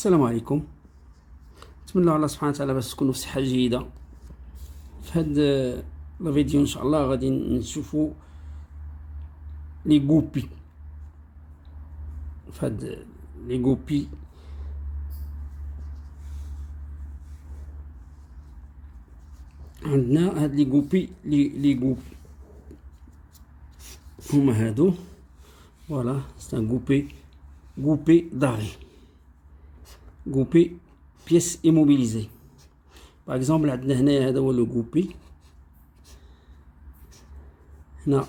السلام عليكم. نتمنى الله سبحانه وتعالى باش تكونوا في صحة جيدة. في هاد لا فيديو ان شاء الله غادي نشوفوا لي غوبي. في هاد لي غوبي عندنا هاد لي غوبي لي غوب هما هادو. فوالا سي ان غوبي داري، غوبي بيس immobilisée. باغ اكزومبل عندنا هنايا هذا هو لو غوبي، هنا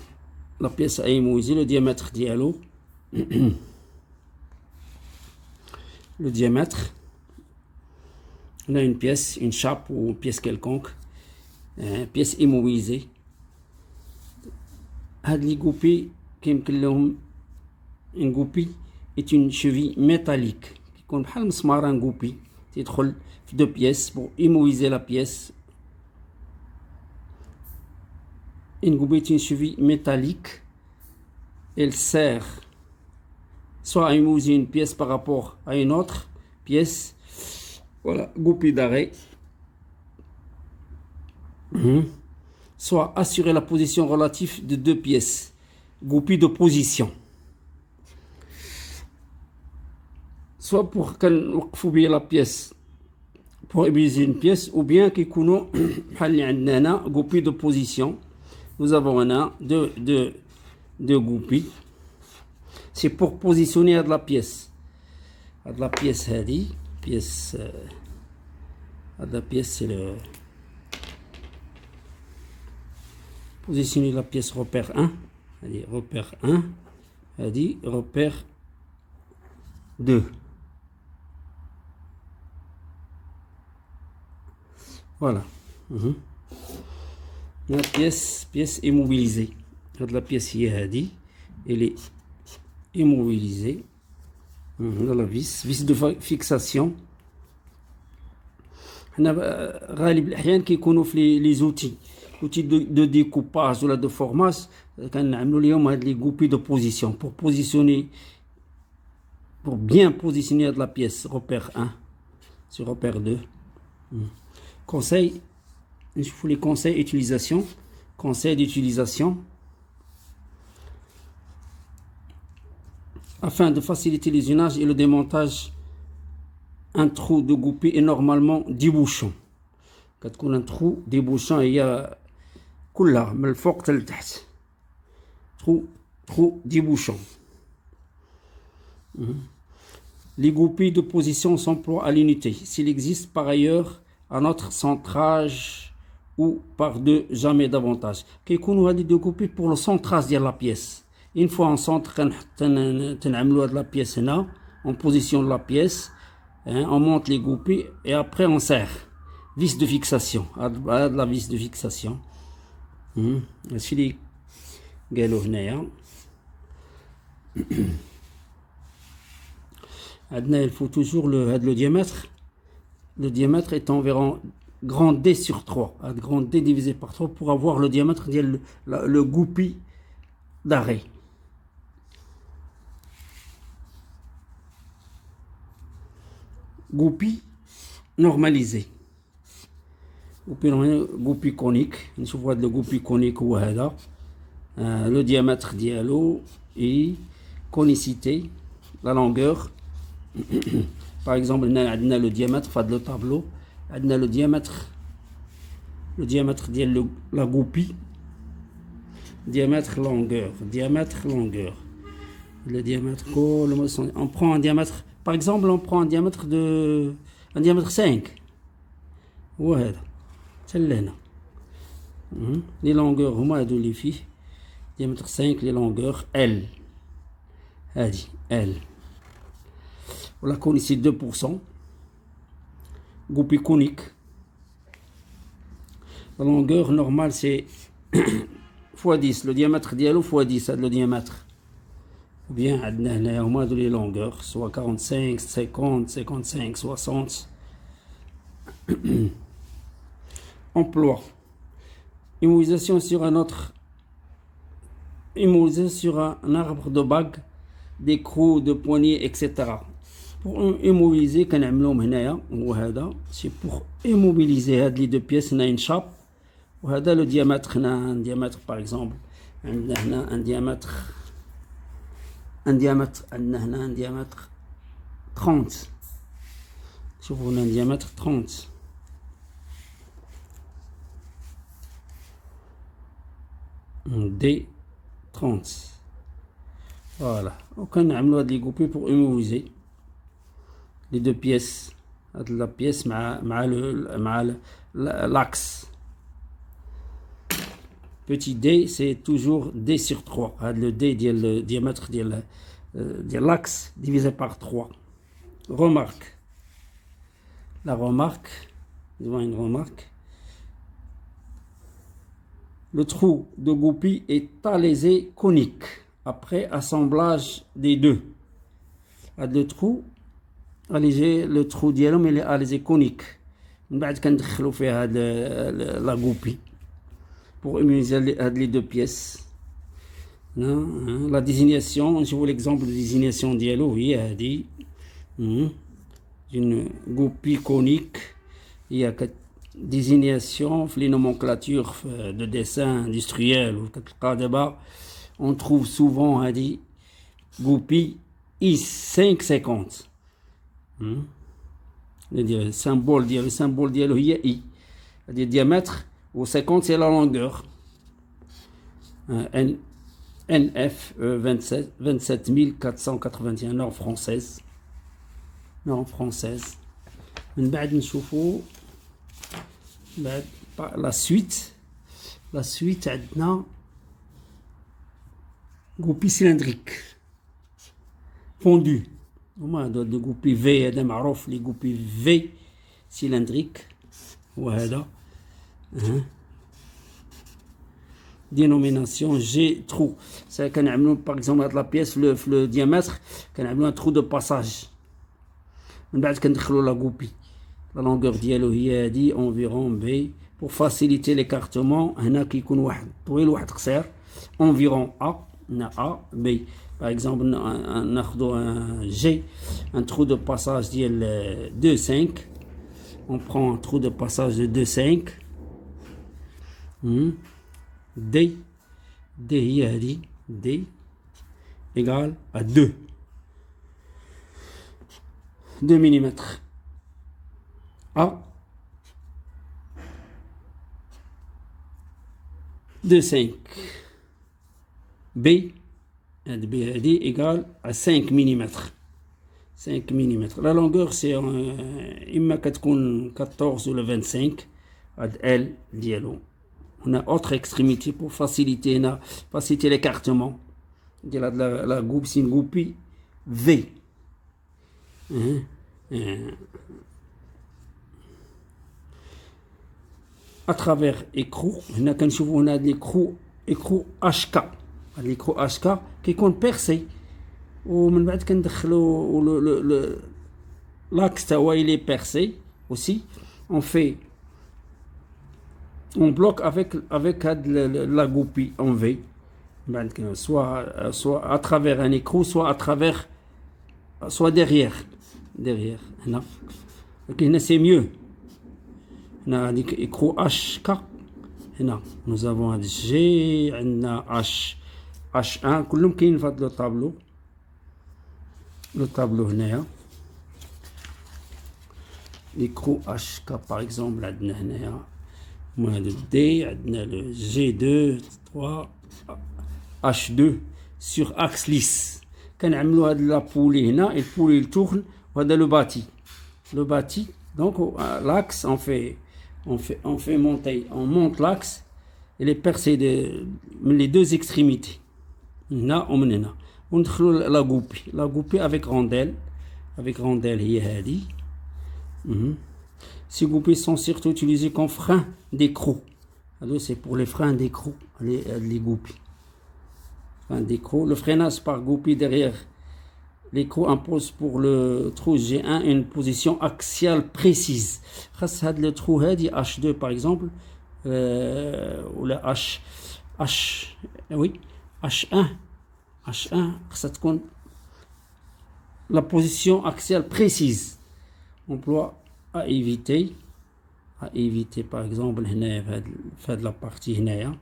لا بيس immobilisée لو ديامتر ديالو le diamètre. On a une pièce, une chape ou une pièce quelconque, pièce immobilisée. هاد لي غوبي كيمكن لهم une غوبي est une cheville métallique كيكون بحال مسماران غوبي تيدخل في دو بيèces pour immobiliser la pièce. Une غوبي est une cheville métallique. Elle sert soit à immobiliser une pièce par rapport à une autre pièce. Voilà, goupille d'arrêt. Soit assurer la position relative de deux pièces. Goupille de position. Soit pour qu'on bien la pièce, pour immobiliser une pièce, ou bien qu'il y ait une goupille de position. Nous avons deux goupilles. C'est pour positionner de la pièce. De la pièce, pièce, la pièce, c'est le positionner la pièce repère 1. Repère 1. Repère 2. Voilà. La pièce immobilisée. La pièce elle est immobilisée. Dans la vis de fixation. غالب الأحيان كيكونوا في لي زوتي دو ديكوباج ولا دو فورماج كنعملوا اليوم هاد لي غوبي دو بوزيسيون pour positionner, pour bien positionner de la pièce. Repère 1 sur repère 2. Conseil, nشوفوا les conseils utilisation. Conseil d'utilisation. Afin de faciliter les usages et le démontage, un trou de goupille est normalement débouchant. Quand on a un trou débouchant, il y a كلها من الفوق حتى لتحت. Trou débouchant. Les goupilles de position s'emploient à l'unité. S'il existe par ailleurs un autre centrage ou par deux, jamais davantage. كيكونوا هذه deux goupilles pour le centrage de la pièce. Une fois en centre, de la pièce là, on positionne la pièce, on monte les goupilles et après on serre. Vis de fixation, la vis de fixation. Il faut toujours le diamètre. Le diamètre est environ grand D sur 3. Grand D divisé par 3 pour avoir le diamètre le goupille d'arrêt. Goupille normalisé. Goupille conique. نشوف هذا le goupille conique هو هذا. Le diamètre dialo et conicité, la longueur. Par exemple, on a le diamètre de le tableau. On a le diamètre de la goupille. Diamètre longueur. Le diamètre, on prend un diamètre. Par exemple, on prend un diamètre 5. Ouais, c'est là. Les longueurs, les filles. Diamètre 5, les longueurs L. L. On la connaît ici 2%. Goupille conique. La longueur normale c'est x10. Le diamètre dialo x10, le diamètre. Ou bien au moins de les longueurs, soit 45, 50, 55, 60. Emploi. Immobilisation sur un autre. Immobilisation sur un arbre de bague, d'écrou, de poignée, etc. Pour immobiliser كنعملوهم هنايا وهذا سي بور immobiliser هاد لي دو بيس. هنا une chape وهذا لو diamètre. هنا un diamètre par exemple عندنا هنا un diamètre عندنا هنا un diamètre 30. شوفوا هنا un diamètre 30. D30. Voilà. وكنعملوا هاد لي كوبي pour immobiliser les deux pièces. La pièce مع l'axe. Petit d, c'est toujours d sur 3. Le d, le diamètre de l'axe divisé par 3. Remarque. La remarque, nous avons une remarque. Le trou de goupille est alésé conique après assemblage des deux. Le trou alésé, le trou ديالهم il est alésé conique. من بعد كندخلوا فيها هاد لا goupille pour immobiliser les deux pièces. La désignation, je vous l'exemple de désignation ديالو هي هذه une goupille conique. Il y a désignation, les nomenclatures de dessin industriel ou d'abord on trouve souvent هذه goupille I550. Le symbole ديالو هي I. Le diamètre au 50 c'est la longueur. NF 27481 norme française. Norme française. من بعد نشوفوا la suite عندنا goupille cylindrique fondue. هما هادو دو goupille V. هذا معروف لي goupille V cylindrique. وهذا dénomination G trou. Ça كنعملوا par exemple هاد la pièce le diamètre كنعملوا un trou de passage. من بعد كندخلوا la goupille. La longueur ديالو هي هادي environ B. Pour faciliter l'écartement هنا كيكون واحد طويل واحد قصير environ A. هنا A B. Par exemple ناخذوا un G, un trou de passage ديال 2,5. On prend un trou de passage de 2,5. D هي هادي D égale à 2 mm. A 2,5. B égale à 5 mm. 5 mm. La longueur c'est إما كتكون 14 ولا 25. هاد L ديالو. On a autre extrémité pour faciliter l'écartement. La goupille, c'est une goupille V. À travers écrou, on a l'écrou HK. L'écrou HK qui est percé. L'axe il est percé aussi. On bloque avec la goupille en V. Soit à travers un écrou, soit derrière. Là. C'est mieux. Écrou HK. Nous avons un G, un H1. كلهم كاين في هذا le tableau هنايا. L'écrou HK par exemple عندنا هنايا. Moins de D, le G2, 3, H2 sur axe lisse. Quand on a la poulie, et poulie tourne, on a le bâti. Le bâti, donc l'axe, on fait monter, on monte l'axe, il est percé les deux extrémités. Là, on a la goupille avec rondelle, il y a dit. Ces goupilles sont surtout utilisées comme frein d'écrou. C'est pour les freins d'écrou, les goupilles. Le freinage par goupille derrière l'écrou impose pour le trou G1 une position axiale précise. Le trou H2 par exemple, ou le H1, ça تكون la position axiale précise. Emploi à éviter par exemple faire de la partie هنايا.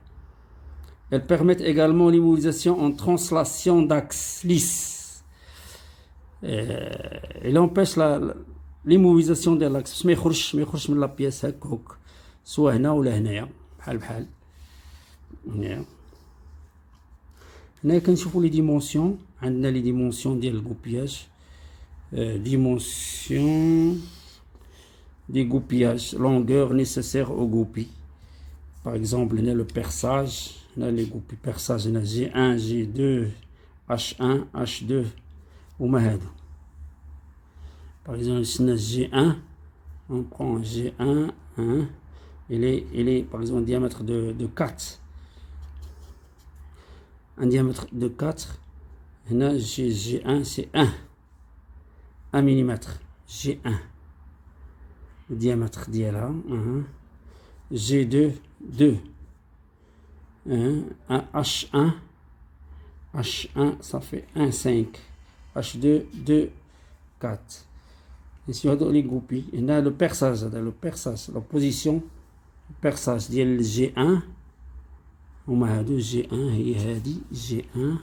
Elles permettent également l'immobilisation en translation d'axe lisse. Elle empêche l'immobilisation de l'axe. ما يخرجش من la pièce هكاك سواء هنا ولا هنايا بحال هنا كنشوفوا لي ديمونسيون. عندنا لي ديمونسيون ديال الغوبياج. Dimension des goupillages, longueur nécessaire au goupil. Par exemple, on a le perçage, on a les goupilles perçage, on a G1, G2, H1, H2, ou mahadou. Par exemple, ici on a G1, on prend G1, 1, il est par exemple un diamètre de 4. Un diamètre de 4, on a G1, c'est 1 mm, G1. Le diamètre d'ILA, G2, 2, H1, ça fait 1, 5, H2, 2, 4. Ici, on a les goupilles. Il y a le perçage, la position, le perçage ديال G1. هما هادو G1 هي هادي G1.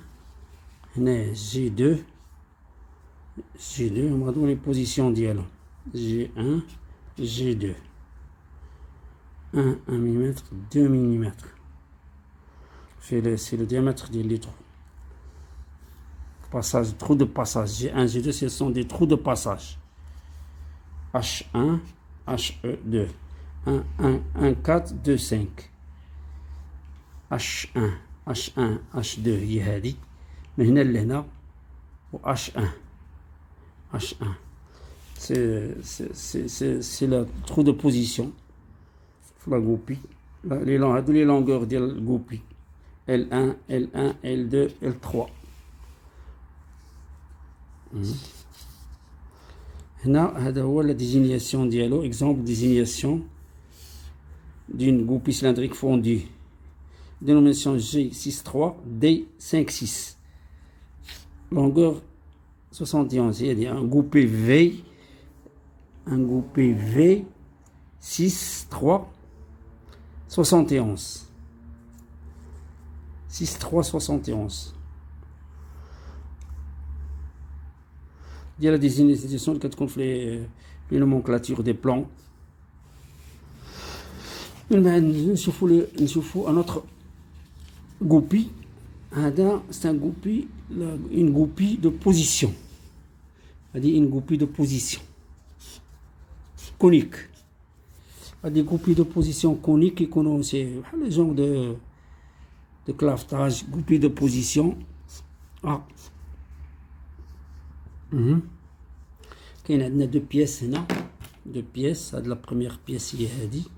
هنا G2. هما هادو les positions ديالهم. G1. G2, 1 mm, 2 mm. C'est le diamètre des trous. Passage, trous de passage. G1, G2, ce sont des trous de passage. H1, HE2. 1, 4, 2, 5. H1, H2 هي هادي. من هنا لهنا و H1. C'est le trou de position. La goupille. Les longueurs de la goupille. L1, L1, L2, L3. هذا هو la désignation ديالو. Exemple désignation d'une goupille cylindrique fondue. Dénomination G63, D56. Longueur 71. Il y a un goupille V. Un goupil V 6 3 71 6 3 71. Il y a la désignation qui compte les nomenclatures des plans. نشوفوا un autre goupille. C'est un goupille, une goupille de position. C'est-à-dire une goupille de position conique. Des goupilles de position conique qui connaissent le genre de clavetage, goupille de position. Il y a deux pièces là. Deux pièces. La première pièce il est dit.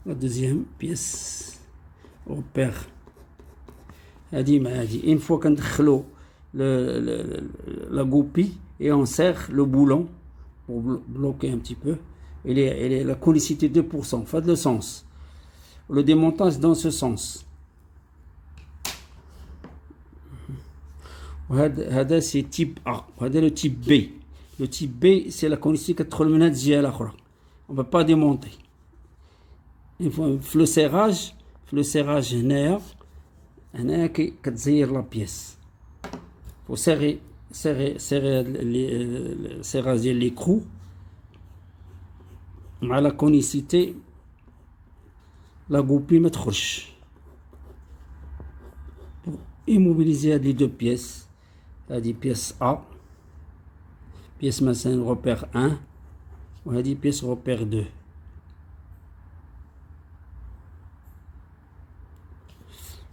La deuxième pièce repère. Une fois qu'on a la goupille et on serre le boulon pour bloquer un petit peu. Et la conicité 2%. Faites le sens. Le démontage dans ce sens. C'est type A. Le type B. Le type B, c'est la conicité 4 minutes جهة الأخرى. On ne peut pas démonter. Le serrage هنا كتزير la pièce. Faut serrer l'écrou مع la conicité la goupille ما تخرجش. Pour immobiliser les deux pièces, هذه pièce A, pièce مثلا repère 1 وهذه pièce repère 2.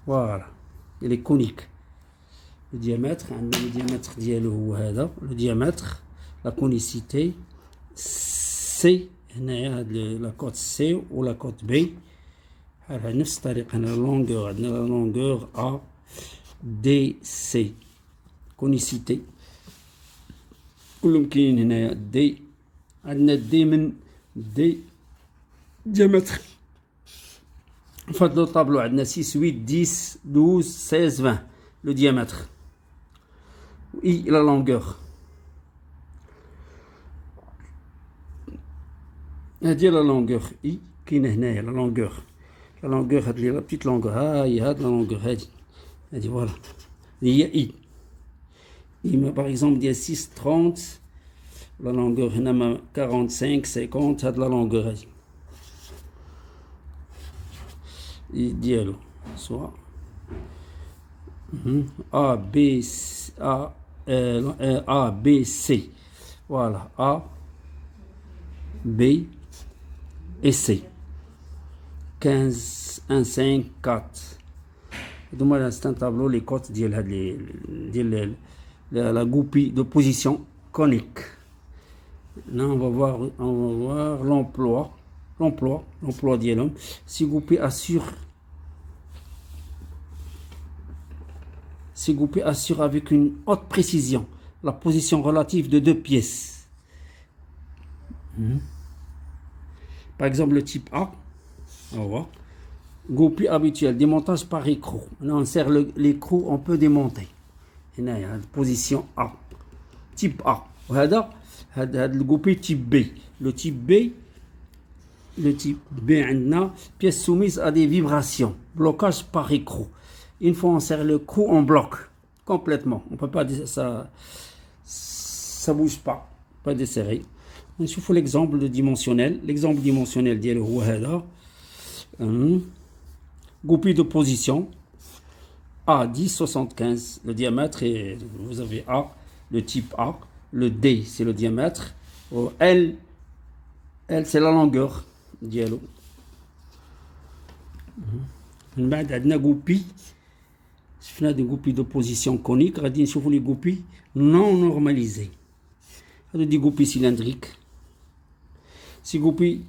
Voilà, il est conique. Le diamètre, le diamètre, la conicité, C, la côte C ou la côte B. La longueur A, D, C. Conicité. D. D diamètre Enfin, le tableau, on a 6, 8, 10, 12, 16, 20. Le diamètre. I, la longueur. هذه la longueur. I, كاينه هنايا la longueur. La longueur, هذه la petite longueur. هاي هاد la longueur. هذه voilà. هي I. I, par exemple, ديال 6, 30. La longueur هنا 45, 50. هاد la longueur هذه. I ديالو. Soit A, B, A, B, C. Voilà. A, B et C. 15, 1, 5, 4. Donc, c'est un tableau, les cotes de la goupille de position conique. Là, on va voir l'emploi. L'emploi d'homme. Si goupille assure. Ces goupilles assurent avec une haute précision la position relative de deux pièces. Par exemple, le type A, on va voir. Goupille habituelle, démontage par écrou. Là, on serre l'écrou, on peut démonter. Et là, il y a la position A. Type A. Le goupille type B. Le type B, on a pièce soumise à des vibrations. Blocage par écrou. Une fois on serre le cou, on bloque complètement. On ne peut pas dire ça bouge pas desserré. On chauffe l'exemple dimensionnel. L'exemple dimensionnel dit le goupille de position A 10 75. Le diamètre est, vous avez A, le type A, le D c'est le diamètre, L c'est la longueur dialo. بعد عندنا goupille. شفنا des goupilles de position conique, غادي نشوفوا les goupilles non normalisées. هادو des goupilles cylindriques. Ces goupilles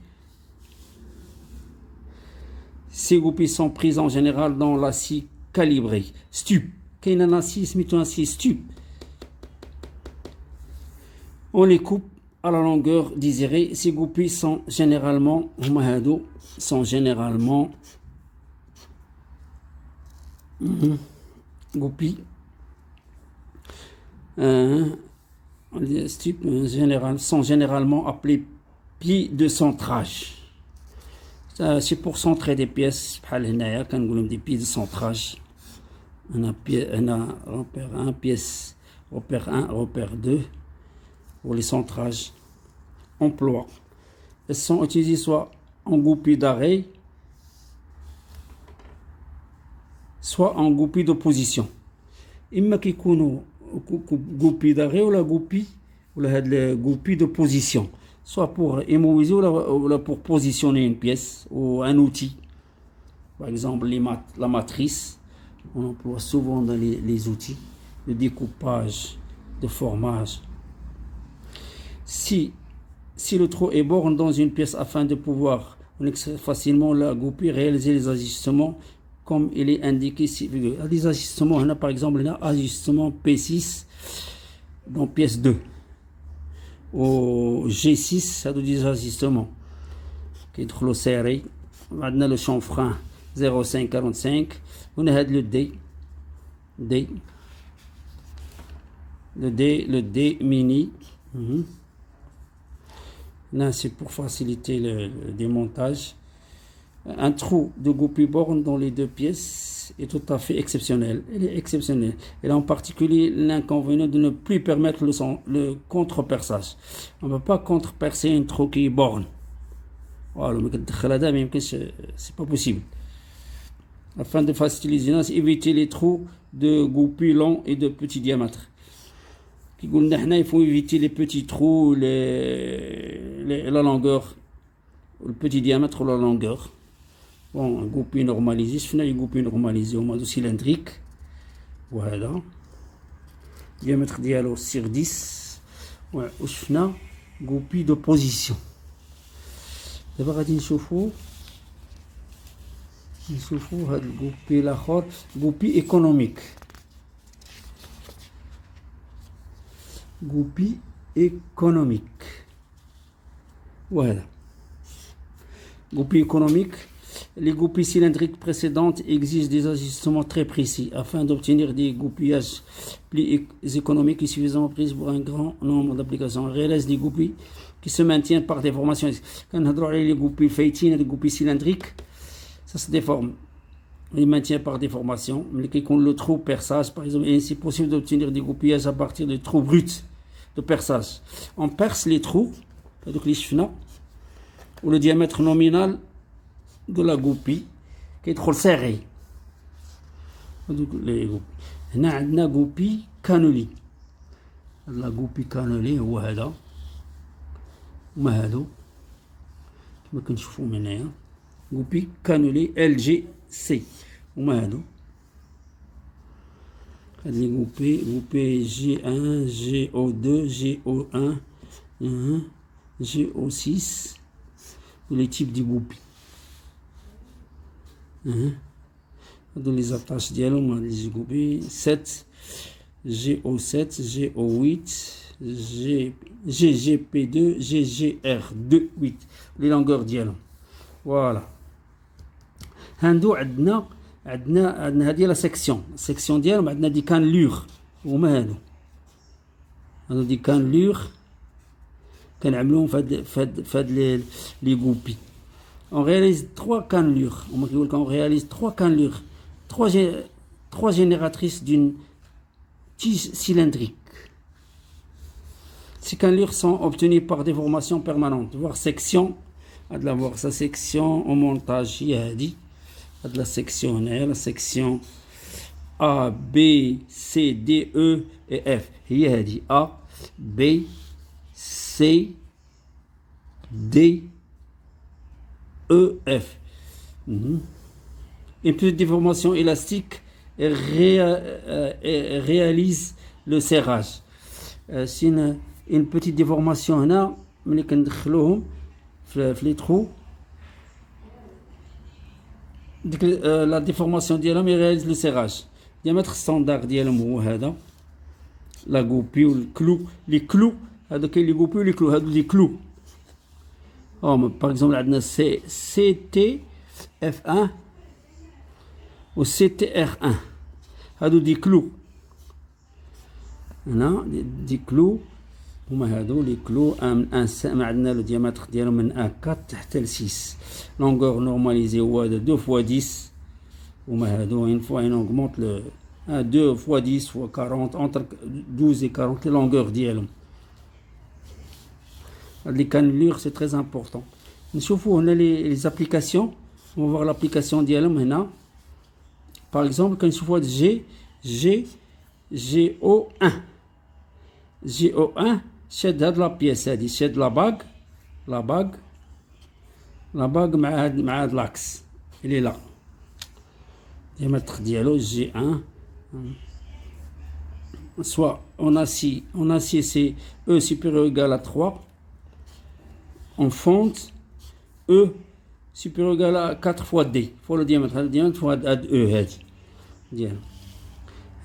sont prises en général dans l'acier calibré. Stup. كاين un acier سميتو acier stup. On les coupe à la longueur désirée. Ces goupilles sont généralement goupilles sont généralement appelés pieds de centrage. C'est pour centrer des pièces. Des pieds de centrage. On a repère 1, pièce repère 1, repère 2 pour les centrages. Emploi. Elles sont utilisées soit en goupille d'arrêt, soit en goupille de position. إما كيكونوا goupille d'arrêt ou la goupille de position, soit pour immobiliser ou pour positionner une pièce ou un outil. Par exemple, la matrice, on emploie souvent dans les outils de découpage, de formage. Si le trou est borne dans une pièce afin de pouvoir facilement la goupille, réaliser les ajustements comme il est indiqué ici. Les ajustements, on a par exemple un ajustement P6 dans pièce 2. Au G6, ça doit des ajustements qui est trop serré. On a le chanfrein 0,545. On a le D. Le D mini. Là, c'est pour faciliter le démontage. Un trou de goupille borne dans les deux pièces est tout à fait exceptionnel. Elle est exceptionnelle. Elle a en particulier l'inconvénient de ne plus permettre le contreperçage. On ne peut pas contrepercer un trou qui est borne. Voilà, c'est pas possible. Afin de faciliter l'usinage, éviter les trous de goupille longs et de petits diamètres. Il faut éviter les petits trous, la longueur, le petit diamètre ou la longueur. Bon, goupille normalisée, je fais une goupille normalisée au mode cylindrique. Voilà. Diamètre dialogue sur 10. Ouais, je fais une goupille de position. D'abord, on va نشوفوا هاد الgoupille الآخر goupille économique. Goupille économique. Voilà. Goupille économique. Les goupilles cylindriques précédentes exigent des ajustements très précis afin d'obtenir des goupillages plus économiques et suffisamment précis pour un grand nombre d'applications. On réalise des goupilles qui se maintiennent par déformation. Quand on a les goupilles faïtines, les goupilles cylindriques, ça se déforme. Il maintient par déformation. Mais le trou perçage, par exemple, et ainsi possible d'obtenir des goupillages à partir de trous bruts de perçage. On perce les trous, donc les cheveux, où le diamètre nominal de la goupille qui est trop serré. Donc les goupilles. هنا عندنا goupille cannelée. La goupille cannelée هو هذا. وما هادو كما كنشوفوا من هنايا. goupille cannelée LGC. وما هادو. هاد لي goupille G1, GO2, GO1, GO6. Les types de goupilles. Dans les attaches dialogues, les goupilles 7, GO7, GO8, GGP2, GGR2, 8. Les longueurs dialogues. Voilà. عندو عندنا هذه لا سيكسيون ديالهم عندنا دي كانلور هما هادو دي كانلور كنعملوهم فهاد لي غوبي. On réalise 3 cannelures. On réalise 3 cannelures, 3 génératrices d'une tige cylindrique. Ces cannelures sont obtenues par déformation permanente. Voir section, voir sa section au montage. Il y a dit de la section la section A, B, C, D, E et F. Il y a dit A, B, C, D, E, F. Une petite déformation élastique réalise le serrage. C'est une petite déformation là, mais كندخلوهم في les trous. La déformation ديالهم réalise le serrage. Diamètre standard ديالهم هو هذا. La goupille ou le clou, les clous. هذوك les goupilles ou les clous, هذو les clous. Par exemple, عندنا CTF1 ou CTR1. هادو دي كلو. هنا دي كلو هما هادو لي كلو. عندنا لو ديامتر ديالهم من 4 حتى ل 6. لونغور نورماليزي هو 2 x 10. هما هادو une fois on augmente le 2 x 10 x 40 entre 12 et 40 les longueurs ديالهم. Les cannelures c'est très important. نشوفوا هنا les applications. On va voir l'application ديالهم هنا. Par exemple كنشوفوا هاد GO1 شاد هاد لا بيس هادي شاد لا باغ مع هاد لاكس اللي لا diamètre ديالو G1. Soit en acier c'est E supérieur ou égal à 3. En fonte E supérieur ou égal à 4 fois D fois le diamètre. Le diamètre fois E هادي ديالو.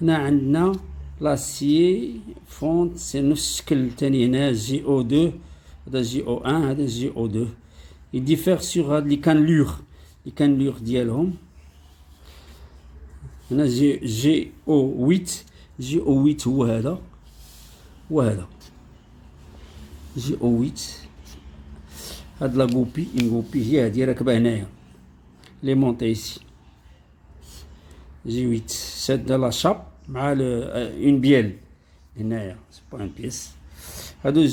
هنا عندنا l'acier fonte c'est نفس الشكل تاني هنا GO2 هذا GO1 هذا GO2. Il diffère sur هاد les cannelures ديالهم. هنا GO8 هو هذا وهذا GO8. هاد لا غوبي une غوبي هي هادي راكبه هنايا لي مونتي ici. G8 شاد لا شاب مع une bielle هنايا c'est pas une pièce. هادو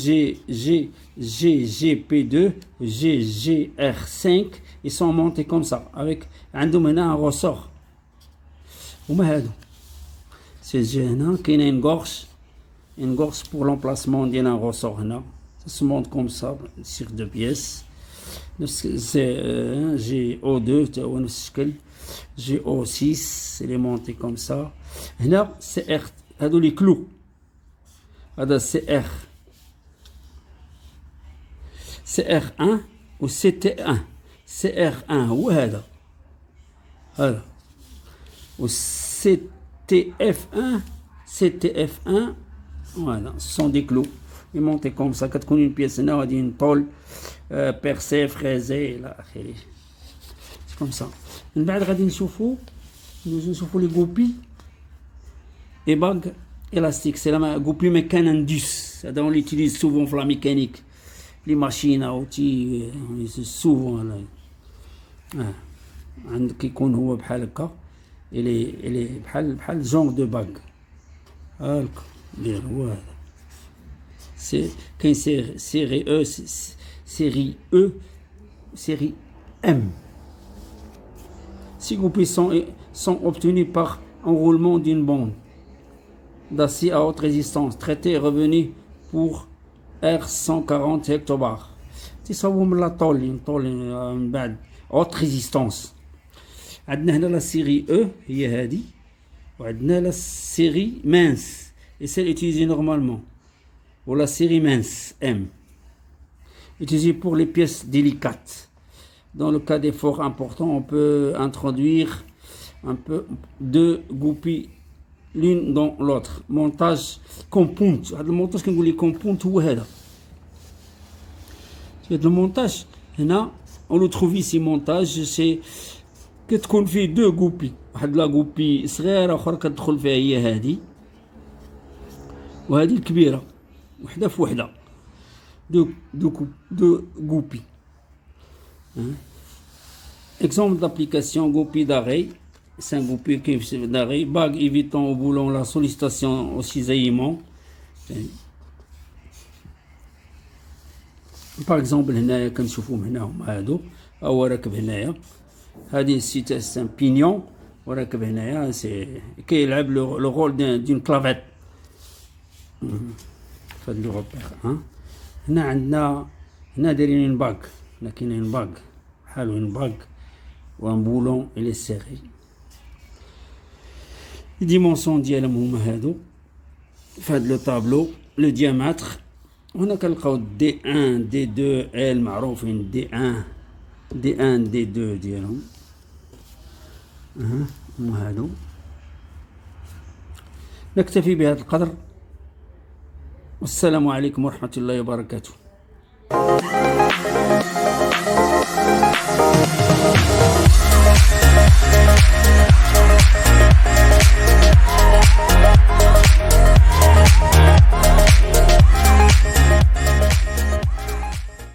GGP2 GGR5 ils sont montés comme ça avec عندهم هنا un ressort. هما هادو سي هنا كاينه une gorge pour l'emplacement ديال un ressort هنا. Ça se monte comme ça sur 2 pièces. C'est GO2 هو نفس الشكل. GO6 c'est les montés comme ça. هنا CR هادو لي كلو. هذا CR1 و CT1. CR1 هو هذا و CTF1 voilà ce sont des clous. Ils montent comme ça. كتكون une pièce هنا وهادي une tôle percée fraisée الى اخره. كوم سا. من بعد غادي نشوفوا لي غوبي اي باغ élastique, c'est la goupille mécanandus. Ça, on l'utilise souvent pour la mécanique. Les machines à outils, on utilise souvent. عندك يكون هو بحال هكا اللي بحال جونغ دو باغ هاكا دير هو هذا. سي كاين série M. Ces goupilles sont obtenues par enroulement d'une bande d'acier à haute résistance, traité et revenu pour R140 hectobars. تصاوبوا من لا طول من بعد haute résistance. عندنا هنا لا série E هي هذه، وعندنا لا série mince et celle utilisée normalement, ou la série mince M, utilisée pour les pièces délicates. Dans le cas d'efforts importants, on peut introduire un peu deux goupilles l'une dans l'autre. Montage compound. هذا المونتاج كنقول لك compound هو هذا. هذا المونتاج هنا on le trouve ici montage c'est كتكون فيه دو غوبي، واحد لا غوبي صغيره اخرى كتدخل فيها هي هذه وهذه الكبيره، وحده في وحده، دو غوبي. Exemple d'application goupille d'arrêt. C'est un goupille d'arrêt. Bague évitant au boulon la sollicitation au cisaillement. Par exemple هنايا كنشوفوهم هنا هما هادو، هو راكب هنايا، هادي سي ان بينيون وراكب هنايا، سي كيلعب لو رول دون كلافيت. فهاد لو روبير. هنا عندنا دايرين اون باغ، هنا كاينين باغ بحال اون باغ وان بولون الي سيغي. لي ديمونسيون ديالهم هما هادو فهاد لو طابلو. لو دياماتر هنا كنلقاو دي 1 دي 2 ال معروفين، دي 1 دي 2 ديالهم هما هادو. نكتفي بهذا القدر، والسلام عليكم ورحمة الله وبركاته.